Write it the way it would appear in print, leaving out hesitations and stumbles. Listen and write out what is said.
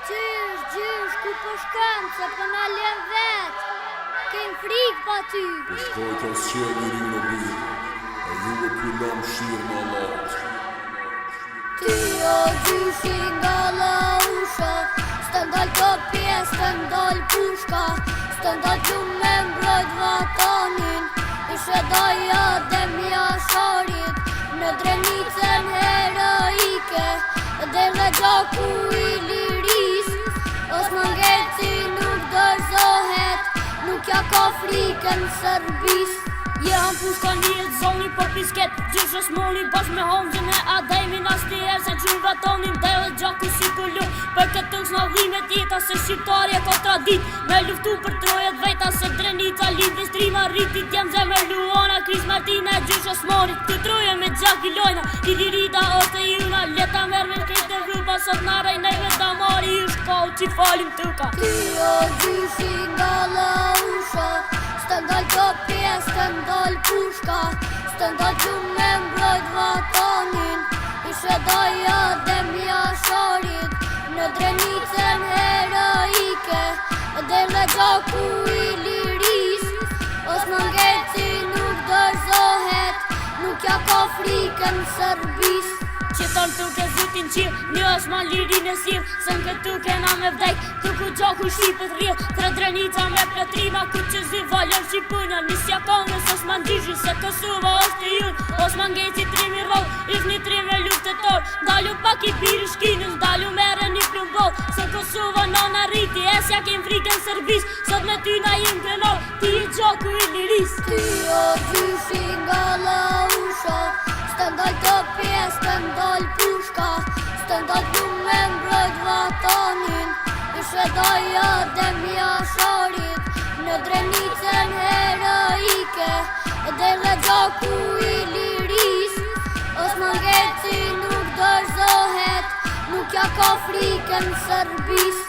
Gjysh, ku po shkëm, se po na lem vet. Kem frikë pa ty. Po shkoj ka s'qen i rinë mirë, e juve pillam shirë në latë. Ty o gjyshi nga la usha, s'të ndal të pjesë, s'të ndal pushka, s'të ndal gjumë me mbrojt vatanin, ishe doja dhe mja sharit, në Drenicën heroike, dhe dhe gjaku i liris, Osman Geci nuk dërzohet, nuk ja ka frikën Serbis. Jam pushka njët zoni për pisket, gjysh Osmoni bash me homzën e adejmin, as tjerë se qynë vatonin, dhe dhe gjaku si kullu, për këtë tëks në dhimet jeta se shqiptarje ka tradit, me luftu për trojet vejta se Drenica lidhi strima rritit, jem zë me Luana, Kris Martina, gjysh Osmonit, të troje me gjak i lojna, i dirita është e juna, leta merë me krejt e vrupa, sot në rejnejve da mari, i shkau që falim tëka. Ty o gjyshi nga la usha, s'të ndal të pjesë, s'të ndal pushka, s'të ndal gjumë me mbrojt vatanin, ishe doja dhe mja sharit, në Drenicën heroike, dhe dhe gjaku i liris, Osman Geci nuk dërzohet, nuk ja ka frikën Serbis. Qëton tuke zutin qilë, një Osman lirin e silë, se në këtu kena me vdek, tuku gjaku shqipët rrjë, tre Drenica me pletrima, ku që zi valjon shqipunja, nisja kongës Osman Gjyshi, se Kosova është e junë, Osman Geci trimi rroll, ish një trim e luftetor, dalu pak i birë shkinës, dalu mere një plumbol, se Kosova nona rriti, esja kem frikën Serbis, sot me ty na jem krenor, ti i gjaku i liris. Ty o gjyshi nga la usha, s'të ndal të pjesë, s'të ndal pushka, s'të ndal gjumë me mbrojt vatanin, ishe doja dhe mja sharit, në Drenicën heroike, dhe dhe gjaku i liris, Osman Geci nuk dërzohet, nuk ja ka frikën Serbis.